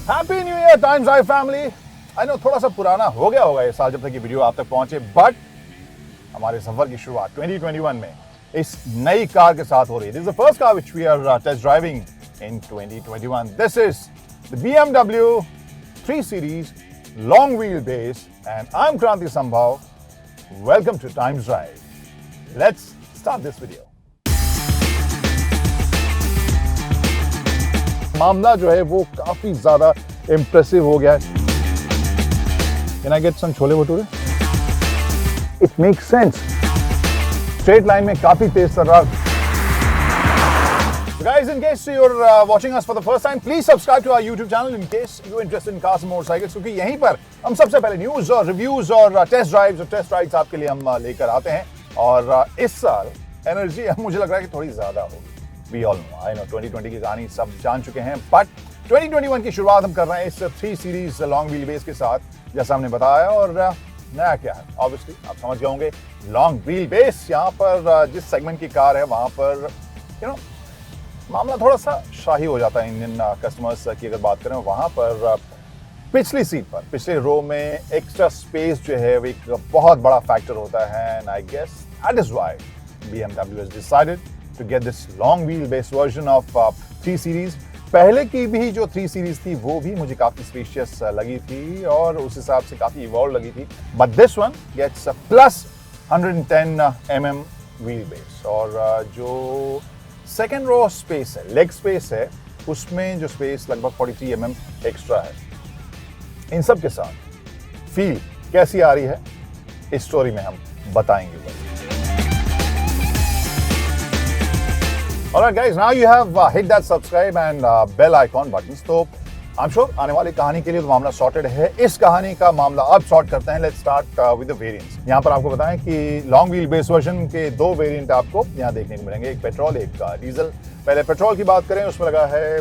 Happy new year times I family. I know थोड़ा सा पुराना हो गया होगा ये साल जब तक ये वीडियो आप तक पहुंचे, बट हमारे सफर की शुरुआत 2021 में इस नई कार के साथ हो रही है। This is the first car which we are test driving in 2021। This is the BMW 3 Series long wheelbase and I'm Kranti Sambhav. Welcome to Times Drive. Let's start this video. मामला जो है वो काफी ज्यादा इम्प्रेसिव हो गया है। Can I get some chole bhature? It makes sense. Straight line में काफी तेज चल रहा है। So guys, in case you're watching us for the first time, please subscribe to our YouTube channel in case you're interested in cars and motorcycles, क्योंकि यहीं पर हम सबसे पहले न्यूज और रिव्यूज और टेस्ट ड्राइव्स और टेस्ट राइड्स आपके लिए हम लेकर आते हैं। और इस साल एनर्जी मुझे लग रहा है कि थोड़ी ज्यादा होगी। We all know, I know 2020 की कहानी सब जान चुके हैं, बट 2021 की शुरुआत हम कर रहे हैं इस 3 सीरीज लॉन्ग व्हील बेस के साथ, जैसा हमने बताया। और नया क्या है, ऑब्वियसली आप समझ गए होंगे, लॉन्ग व्हील बेस। यहाँ पर जिस सेगमेंट की कार है वहाँ पर मामला थोड़ा सा शाही हो जाता है। इंडियन कस्टमर्स की अगर बात करें, वहाँ पर पिछली सीट पर, पिछले रो में एक्स्ट्रा स्पेस जो है वो एक बहुत बड़ा फैक्टर होता है। And I guess that is why BMW has decided to get this long wheelbase version of 3 Series. पहले की भी जो 3 Series थी वो भी मुझे काफी स्पेशियस लगी थी और उस हिसाब से काफी इवॉल्व लगी थी, but this one gets plus 110 mm wheelbase। और जो सेकेंड रो स्पेस है, लेग स्पेस है, उसमें जो स्पेस लगभग 43 mm एक्स्ट्रा है। इन सब के साथ फील कैसी आ रही है इस स्टोरी में हम बताएंगे। Alright guys, now you have hit that subscribe and bell icon buttons. तो I'm sure आने वाली कहानी के लिए तो मामला सॉर्टेड है। इस कहानी का मामला अब सॉर्ट करते हैं। Let's start with the variants. यहाँ पर आपको बताएं कि लॉन्ग व्हील बेस वर्जन के 2 वेरिएंट आपको यहाँ देखने को मिलेंगे, एक पेट्रोल एक डीजल। पहले पेट्रोल की बात करें, उसमें लगा है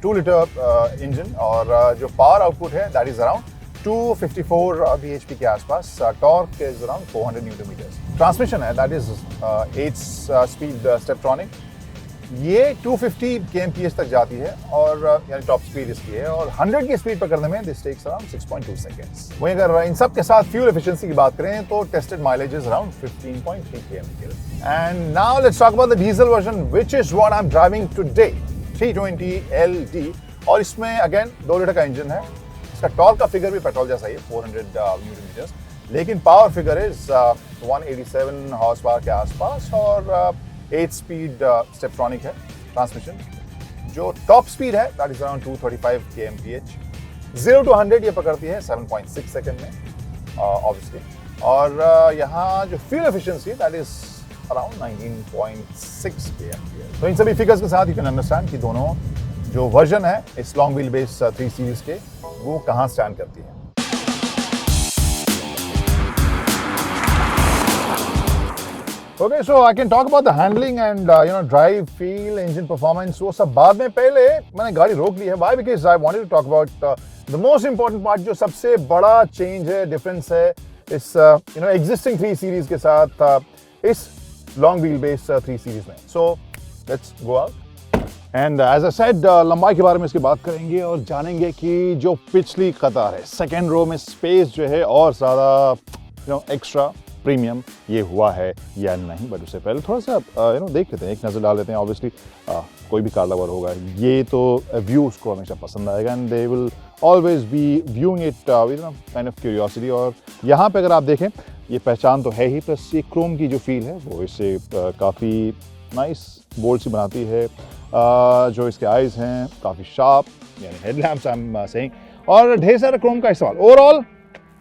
2 लीटर इंजन और जो पावर आउटपुट है दैट इज अराउंड 254 bhp के आसपास। Torque is around 400 newton metre. Transmission है दैट इज 8 स्पीड स्टेपट्रॉनिक। ये 250 kmph तक जाती है और यानी टॉप स्पीड इसकी है, और 100 की स्पीड पर करने में दिस टेक्स अराउंड 6.2 सेकंड्स। वहीं अगर इन सब के साथ फ्यूल एफिशिएंसी की बात करें तो tested mileage is around 15.3 km। And now let's talk about the diesel version which is what I am driving today, 320 LD। और इसमें अगेन 2 लीटर का इंजन है। इसका टॉर्क का फिगर भी पेट्रोल जैसा ही है, 400 न्यूटन मीटर्स, लेकिन power figure is 187 horse power के आसपास और 8 स्पीड स्टेपट्रॉनिक है ट्रांसमिशन। जो टॉप स्पीड है that is around 235 kmph। 0 to 100 ये पकड़ती है 7.6 सेकंड में ऑब्वियसली। और यहाँ जो fuel efficiency that is around 19.6 kmph। तो इन सभी फिगर्स के साथ यू कैन अंडरस्टैंड कि दोनों जो वर्जन है इस लॉन्ग व्हील बेस 3 सीरीज के वो कहाँ स्टैंड करती है। Okay, so I can talk about the handling and drive, feel, engine performance. वो सब बाद में, पहले मैंने गाड़ी रोक ली है। Why? Because I wanted to talk about the most important part, जो सबसे बड़ा चेंज है, डिफरेंस है इस existing 3 सीरीज के साथ इस लॉन्ग व्हील बेस 3 सीरीज में। So let's go out and as I said, लंबाई के बारे में इसकी बात करेंगे और जानेंगे कि जो पिछली कतार है, सेकेंड रो में स्पेस जो है और ज़्यादा एक्स्ट्रा प्रीमियम ये हुआ है या नहीं। बट उससे पहले थोड़ा सा देख लेते हैं, एक नज़र डाल लेते हैं। ऑब्वियसली कोई भी कार लवर होगा ये तो व्यू उसको हमेशा पसंद आएगा and they will always be viewing it with kind of curiosity. और यहाँ पे अगर आप देखें, ये पहचान तो है ही, प्लस ये क्रोम की जो फील है वो इससे काफ़ी नाइस बोल्ड सी बनाती है। जो इसके आइज़ हैं काफ़ी शार्प, यानी हेडलैम्प्स आई एम सेइंग, और ढेर सारा क्रोम का इस्तेमाल। Overall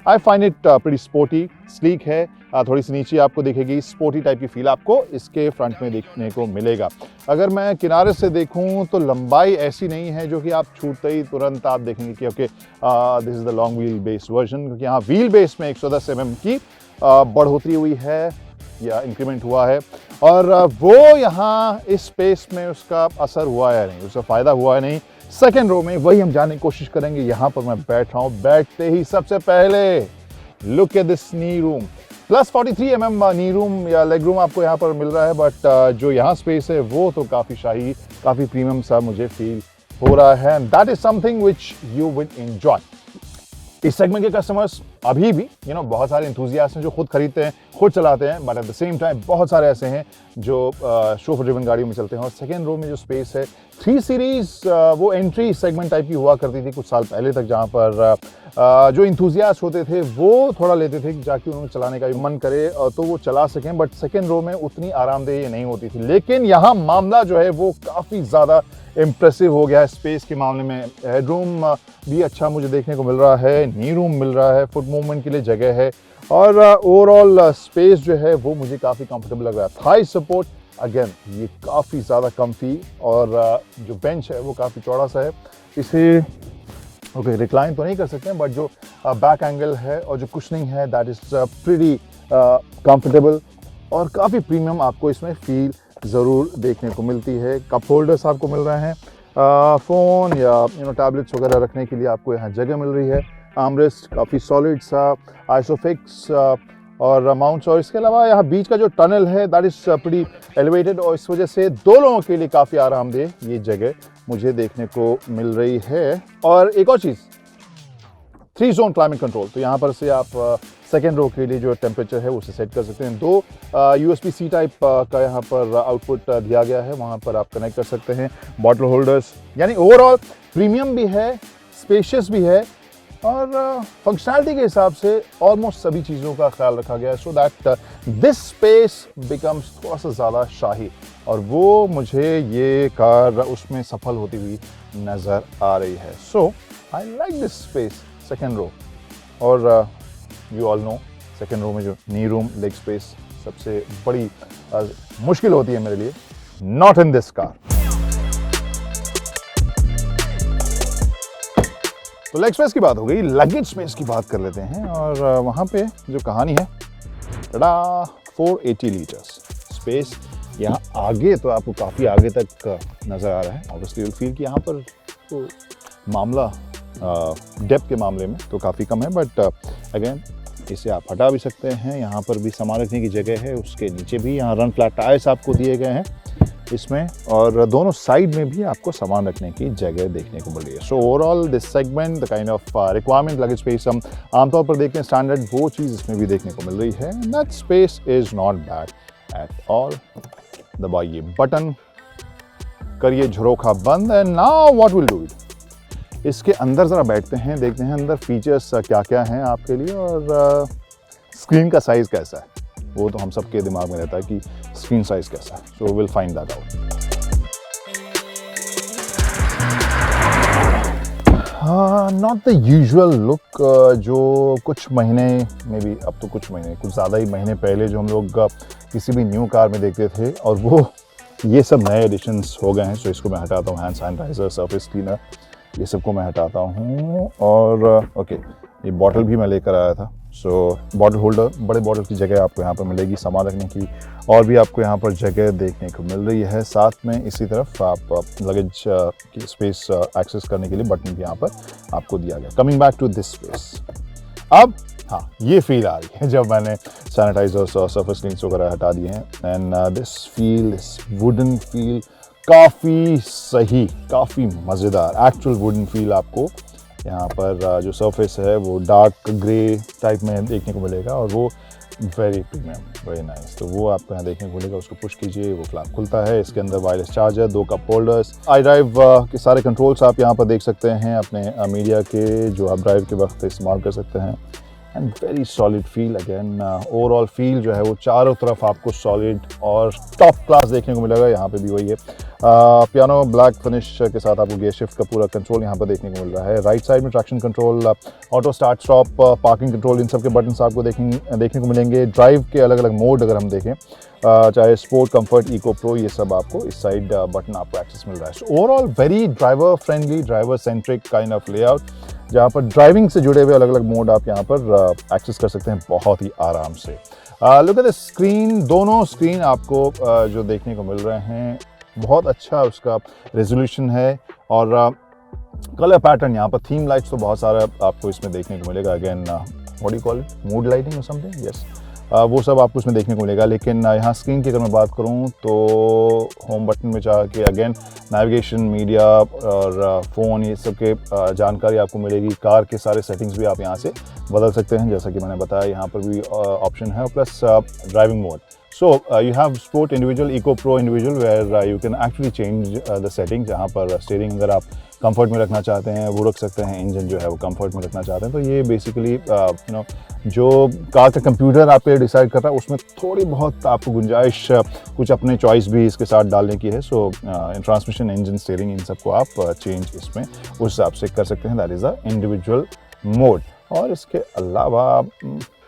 I find it pretty sporty, sleek है। थोड़ी सी नीचे आपको दिखेगी, स्पोर्टी टाइप की फील आपको इसके फ्रंट में देखने को मिलेगा। अगर मैं किनारे से देखूं तो लंबाई ऐसी नहीं है जो कि आप छूते ही तुरंत आप देखेंगे कि okay this is the long wheel base version, क्योंकि यहाँ व्हील बेस में 110 mm की बढ़ोतरी हुई है या इंक्रीमेंट हुआ है। और वो यहाँ इस स्पेस में उसका असर हुआ है नहीं, उसका फ़ायदा हुआ है नहीं। सेकेंड रो में वही हम जानने की कोशिश करेंगे। यहाँ पर मैं बैठ रहा हूँ, बैठते ही सबसे पहले look at this knee room. Plus 43 mm knee room या लेग रूम आपको यहाँ पर मिल रहा है, बट जो यहाँ स्पेस है वो तो काफ़ी शाही, काफ़ी प्रीमियम सा मुझे फील हो रहा है, and that is something which you will enjoy. इस सेगमेंट के कस्टमर्स अभी भी बहुत सारे इंथुजियास्ट हैं जो खुद खरीदते हैं, खुद चलाते हैं, but at the same time बहुत सारे ऐसे हैं जो शोफर ड्रिवन गाड़ियों में चलते हैं। और सेकेंड रो में जो स्पेस है 3 सीरीज, वो एंट्री सेगमेंट टाइप की हुआ करती थी कुछ साल पहले तक, जहाँ पर जो इंथुजियास्ट होते थे वो थोड़ा लेते थे जाके उन्हें चलाने का भी मन करे तो वो चला सकें, बट सेकेंड रो में उतनी आरामदेह ये नहीं होती थी। लेकिन यहाँ मामला जो है वो काफ़ी ज़्यादा इम्प्रेसिव हो गया है स्पेस के मामले में। हेडरूम भी अच्छा मुझे देखने को मिल रहा है, नी रूम मिल रहा है, फुट मूवमेंट के लिए जगह है, और ओवरऑल स्पेस जो है वो मुझे काफ़ी कंफर्टेबल लग रहा है। थाई सपोर्ट अगेन ये काफ़ी ज़्यादा कम्फी, और जो बेंच है वो काफ़ी चौड़ा सा है। इसे रिक्लाइन तो नहीं कर सकते हैं, बट जो बैक एंगल है और जो कुशनिंग है दैट इज़ प्रीटी कंफर्टेबल, और काफ़ी प्रीमियम आपको इसमें फील ज़रूर देखने को मिलती है। कप होल्डर्स आपको मिल रहे हैं, फ़ोन या टैबलेट्स वगैरह रखने के लिए आपको यहाँ जगह मिल रही है। आर्मरेस्ट काफ़ी सॉलिड सा, आइसोफिक्स और माउंट्स, और इसके अलावा यहाँ बीच का जो टनल है दैट इज़ प्रीटी एलिवेटेड, और इस वजह से 2 लोगों के लिए काफ़ी आरामदेह ये जगह मुझे देखने को मिल रही है। और एक और चीज़, 3 जोन क्लाइमेट कंट्रोल, तो यहाँ पर से आप सेकेंड रो के लिए जो टेम्परेचर है उसे सेट कर सकते हैं। 2 USB-C टाइप का यहाँ पर आउटपुट दिया गया है, वहाँ पर आप कनेक्ट कर सकते हैं। बॉटल होल्डर्स, यानी ओवरऑल प्रीमियम भी है, स्पेशियस भी है, और फंक्शनैलिटी के हिसाब से ऑलमोस्ट सभी चीज़ों का ख्याल रखा गया है, so that this space becomes थोड़ा सा ज़्यादा शाही, और वो मुझे ये कार उसमें सफल होती हुई नज़र आ रही है। So I like this space second row, और you all know second row में जो नी रूम लेग स्पेस सबसे बड़ी मुश्किल होती है मेरे लिए, नॉट इन दिस कार। तो लेग स्पेस की बात हो गई, लगेज स्पेस की बात कर लेते हैं, और वहाँ पे जो कहानी है, टडा 480 लीटर्स स्पेस। यहाँ आगे तो आपको काफ़ी आगे तक नज़र आ रहा है, ऑब्वियसली फील कि यहाँ पर तो मामला डेप्थ के मामले में तो काफ़ी कम है, बट अगेन इसे आप हटा भी सकते हैं। यहाँ पर भी सामान रखने की जगह है, उसके नीचे भी यहाँ रन फ्लैट टायर्स आपको दिए गए हैं इसमें, और दोनों साइड में भी आपको सामान रखने की जगह देखने को मिल रही है। So overall this segment the kind of requirement luggage space हम आमतौर पर देखते हैं स्टैंडर्ड, वो चीज़ इसमें भी देखने को मिल रही है। That space is not bad at all. दबाइए बटन, करिए झरोखा बंद, and now what will do it. इसके अंदर ज़रा बैठते हैं, देखते हैं अंदर फीचर्स क्या क्या हैं आपके लिए, और स्क्रीन का साइज़ कैसा है, वो तो हम सबके दिमाग में रहता है कि स्क्रीन साइज़ कैसा है, so will find that out. Not the usual look जो कुछ महीने में भी, अब तो कुछ ज़्यादा ही महीने पहले जो हम लोग किसी भी न्यू कार में देखते थे, और वो ये सब नए एडिशंस हो गए हैं। सो इसको मैं हटाता हूँ, हैंड सैनिटाइज़र, सरफेस क्लीनर, ये सबको मैं हटाता हूँ, और ओके ये बॉटल भी मैं लेकर आया था। सो बॉटल होल्डर, बड़े बॉटल की जगह आपको यहाँ पर मिलेगी सामान रखने की, और भी आपको यहाँ पर जगह देखने को मिल रही है। साथ में इसी तरफ आप लगेज की स्पेस एक्सेस करने के लिए बटन भी यहाँ पर आपको दिया गया। Coming back to this space, अब हाँ ये फील आ रही है जब मैंने सैनिटाइजर्स और सरफेस क्लीन्स वगैरह हटा दिए हैं, and this feel, this wooden feel काफ़ी सही, काफ़ी मज़ेदार एक्चुअल वुडन फील आपको यहाँ पर जो सरफेस है वो डार्क ग्रे टाइप में देखने को मिलेगा, और वो वेरी प्रीमियम, वेरी नाइस। तो वो आपको यहाँ देखने को मिलेगा, उसको पुश कीजिए, वो फ्लैप खुलता है। इसके अंदर wireless charger, 2 cup holders, I drive के सारे कंट्रोल्स आप यहाँ पर देख सकते हैं अपने मीडिया के, जो आप ड्राइव के वक्त इस्तेमाल कर सकते हैं, and very solid feel. Again overall feel जो है वो चारों तरफ आपको सॉलिड और टॉप क्लास देखने को मिलेगा। यहाँ पे भी वही है, पियानो ब्लैक फिनिश के साथ आपको गियर शिफ्ट का पूरा कंट्रोल यहाँ पर देखने को मिल रहा है। राइट साइड में traction control, auto start stop, parking control, इन सब के बटन्स आपको देखने को मिलेंगे। ड्राइव के अलग अलग मोड अगर हम देखें, चाहे स्पोर्ट, कंफर्ट, इको, प्रो, ये सब आपको इस साइड बटन आपको एक्सेस मिल रहा है। So overall very driver friendly, driver centric kind of layout, जहाँ पर ड्राइविंग से जुड़े हुए अलग अलग मोड आप यहाँ पर एक्सेस कर सकते हैं बहुत ही आराम से। लुक एट द स्क्रीन, दोनों स्क्रीन आपको जो देखने को मिल रहे हैं बहुत अच्छा उसका रेजोल्यूशन है, और कलर पैटर्न यहाँ पर थीम लाइट्स तो बहुत सारा आपको इसमें देखने को मिलेगा। Again what do you call it, mood lighting और समथिंग, यस, वो सब आपको इसमें देखने को मिलेगा। लेकिन यहाँ स्क्रीन की अगर मैं बात करूँ तो होम बटन में जाके अगेन नेविगेशन, मीडिया और फ़ोन, ये सब के जानकारी आपको मिलेगी। कार के सारे सेटिंग्स भी आप यहाँ से बदल सकते हैं, जैसा कि मैंने बताया यहाँ पर भी ऑप्शन है। Plus driving mode, so you have sport individual, eco pro individual, where you can actually change the settings। जहाँ पर स्टीयरिंग अगर आप कंफर्ट में रखना चाहते हैं वो रख सकते हैं, इंजन जो है वो कंफर्ट में रखना चाहते हैं। तो ये बेसिकली जो कार का कंप्यूटर आपके डिसाइड कर रहा है उसमें थोड़ी बहुत आपको गुंजाइश कुछ अपने चॉइस भी इसके साथ डालने की है। सो ट्रांसमिशन, इंजन, स्टीयरिंग, इन सबको आप चेंज इसमें उस हिसाब से कर सकते हैं। That is a individual mode. और इसके अलावा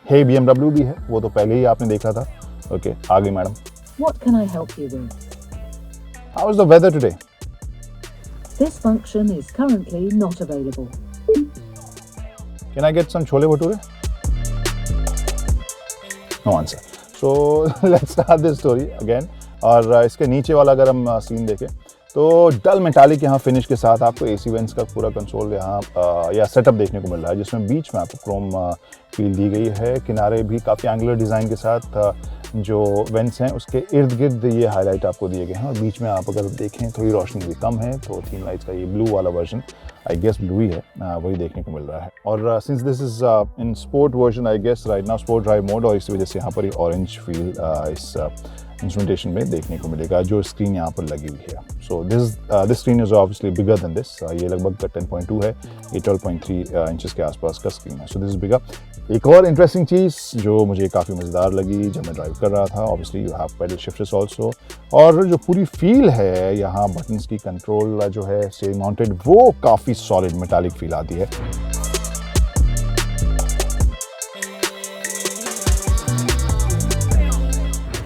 हे BMW भी है, वो तो पहले ही आपने देखा था। ओके, आगे madam. What can I help you with? How is the weather today? This function is currently not available. Can I get some chole bhature? No answer. So let's start this story again. और इसके नीचे वाला अगर हम scene देखें तो डल metallic यहाँ finish के साथ आपको AC वेंट्स का पूरा कंसोल यहाँ या सेटअप देखने को मिल रहा है, जिसमें बीच में आपको क्रोम फील दी गई है। किनारे भी काफ़ी एंगुलर डिज़ाइन के साथ जो वेंट्स हैं उसके इर्द गिर्द ये हाईलाइट आपको दिए गए हैं। और बीच में आप अगर देखें थोड़ी रोशनी भी कम है, तो थीम लाइट्स का ये ब्लू वाला वर्जन, आई गेस ब्लू ही है, वही देखने को मिल रहा है। और since this is in sport version, I guess right now sport drive mode, और इसी वजह से यहाँ पर ऑरेंज फील इस इंस्ट्रूमेंटेशन में देखने को मिलेगा जो स्क्रीन यहाँ पर लगी हुई है। So this screen is obviously bigger than this. ये लगभग 10.2 है, ये 12.3 इंचेस के आसपास का स्क्रीन है। So this is bigger. एक और इंटरेस्टिंग चीज़ जो मुझे काफ़ी मज़ेदार लगी जब मैं ड्राइव कर रहा था, obviously you have pedal shifters also, और जो पूरी फील है यहाँ बटन्स की, कंट्रोल जो है स्टीयरिंग माउंटेड, वो काफ़ी सॉलिड मेटालिक फील आती है।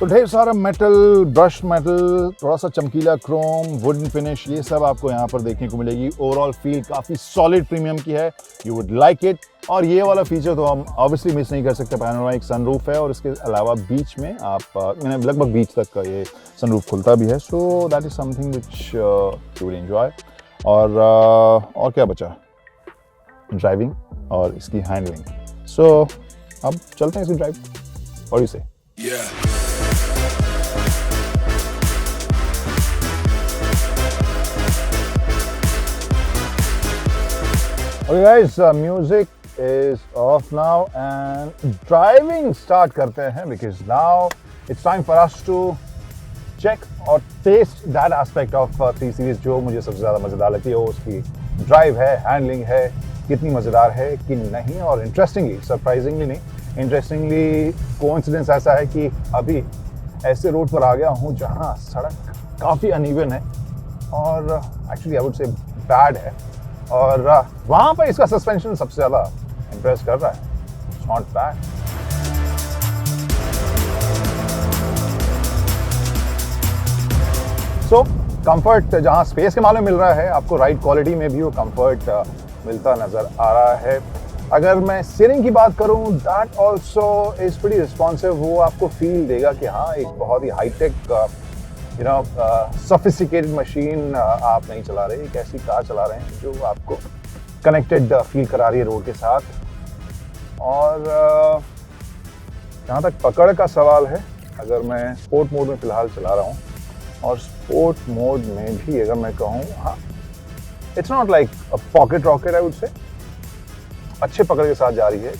तो ढेर सारा मेटल, ब्रश मेटल, थोड़ा सा चमकीला क्रोम, वुडन फिनिश, ये सब आपको यहाँ पर देखने को मिलेगी। ओवरऑल फील काफ़ी सॉलिड प्रीमियम की है, यू वुड लाइक इट। और ये वाला फीचर तो हम ऑब्वियसली मिस नहीं कर सकते, पैनोरामिक सनरूफ है, और इसके अलावा बीच में आप लगभग बीच तक का ये सनरूफ खुलता भी है। So that is something which you will enjoy. और क्या बचा, ड्राइविंग और इसकी हैंडलिंग। सो अब चलते हैं इसकी ड्राइव। और इसे Okay guys, music is off now and driving start करते हैं, because now it's time for us to check और taste that aspect of 3 Series जो मुझे सबसे ज़्यादा मज़ेदार लगती है। वो उसकी ड्राइव है, हैंडलिंग है, कितनी मज़ेदार है कि नहीं। और इंटरेस्टिंगली, सरप्राइजिंगली नहीं, इंटरेस्टिंगली कोइंसिडेंस ऐसा है कि अभी ऐसे रोड पर आ गया हूँ जहाँ सड़क काफ़ी अनइवन है और actually I would say bad है, और वहाँ पर इसका सस्पेंशन सबसे ज़्यादा इम्प्रेस कर रहा है। It's not bad. So comfort, जहाँ स्पेस के मामले में मिल रहा है, आपको राइड क्वालिटी में भी वो कंफर्ट मिलता नज़र आ रहा है। अगर मैं स्टीयरिंग की बात करूँ, that also is pretty responsive. वो आपको फील देगा कि हाँ, एक बहुत ही हाईटेक सोफिस्टिकेटेड मशीन आप नहीं चला रहे, एक ऐसी कार चला रहे हैं जो आपको कनेक्टेड फील करा रही है रोड के साथ। और जहाँ तक पकड़ का सवाल है, अगर मैं स्पोर्ट मोड में फ़िलहाल चला रहा हूँ, और स्पोर्ट मोड में भी अगर मैं कहूँ, हाँ, it's not like a pocket rocket, I would say अच्छे पकड़ के साथ जा रही है।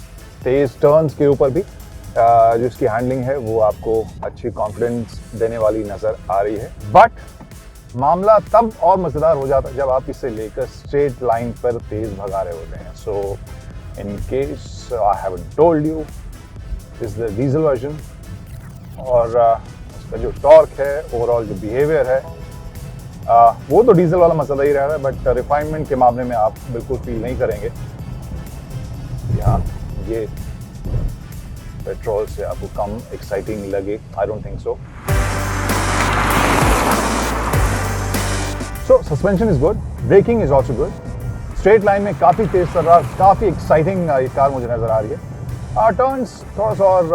तेज़ टर्न्स के ऊपर भी जो इसकी हैंडलिंग है वो आपको अच्छी कॉन्फिडेंस देने वाली नज़र आ रही है। बट मामला तब और मज़ेदार हो जाता है जब आप इसे लेकर स्ट्रेट लाइन पर तेज़ भगा रहे होते हैं। So in case I haven't told you, is the diesel version, और उसका जो टॉर्क है, ओवरऑल जो बिहेवियर है, वो तो डीजल वाला मसला ही रह रहा है, बट रिफाइनमेंट के मामले में आप बिल्कुल फील नहीं करेंगे। यहाँ ये पेट्रोल से आपको कम एक्साइटिंग लगे, I don't think so. So suspension is good, braking is also good, straight line में काफ़ी तेज रफ्तार, काफ़ी एक्साइटिंग ये कार मुझे नज़र आ रही है। टर्न्स थोड़ा सा और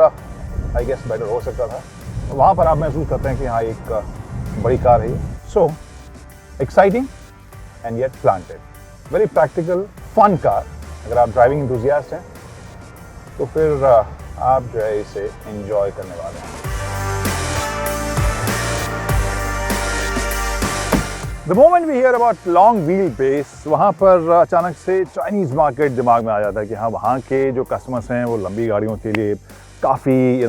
आई गेस बेटर हो सकता था, वहाँ पर आप महसूस करते हैं कि हाँ, एक बड़ी कार है। So exciting and yet planted, very practical, fun car. अगर आप ड्राइविंग एंथुसियास्ट हैं तो फिर आप जो है इसे एंजॉय करने वाले हैं। The moment we hear about long wheelbase, वहाँ पर अचानक से चाइनीज़ मार्केट दिमाग में आ जाता है कि हाँ, वहाँ के जो कस्टमर्स हैं वो लंबी गाड़ियों के लिए काफ़ी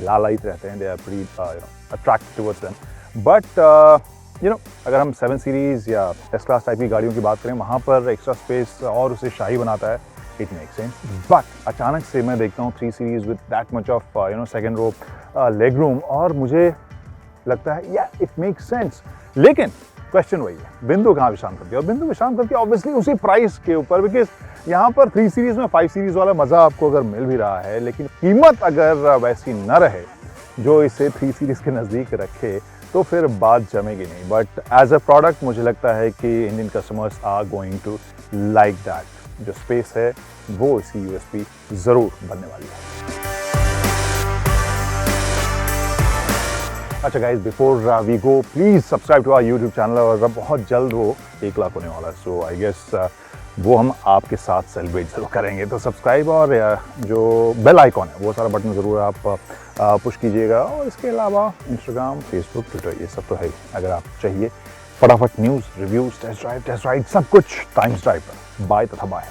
लालायित रहते हैं। They are pretty attracted towards them. But अगर हम 7 सीरीज़ या एस क्लास टाइप की गाड़ियों की बात करें, वहाँ पर एक्स्ट्रा स्पेस और उसे शाही बनाता है। It make sense. बट अचानक से मैं देखता हूँ 3 series with that much of second row leg room, और मुझे लगता है या इट मेक सेंस। लेकिन क्वेश्चन वही है, बिंदु कहाँ विश्राम करती है? और बिंदु विश्राम करती है ऑब्वियसली उसी प्राइस के ऊपर, बिकॉज यहाँ पर 3 सीरीज़ में 5 सीरीज़ वाला मज़ा आपको अगर मिल भी रहा है, लेकिन कीमत अगर वैसी न रहे जो इसे 3 सीरीज़ के नज़दीक रखे, तो फिर बात जमेगी नहीं। बट एज अ प्रोडक्ट मुझे लगता है कि Indian customers are going to like that. जो स्पेस है वो इसकी यूएसपी ज़रूर बनने वाली है। अच्छा guys, before we go, please subscribe to our YouTube channel, और बहुत जल्द वो 1 लाख होने वाला है। सो आई गेस वो हम आपके साथ सेलिब्रेट जरूर करेंगे। तो सब्सक्राइब और जो बेल आइकॉन है वो सारा बटन ज़रूर आप पुश कीजिएगा। और इसके अलावा इंस्टाग्राम, फेसबुक, ट्विटर, ये सब तो है ही। अगर आप चाहिए फटाफट न्यूज़, रिव्यूज़, टेस्ट ड्राइव सब कुछ टाइम्स ड्राइव पर। बाय तथा बाय।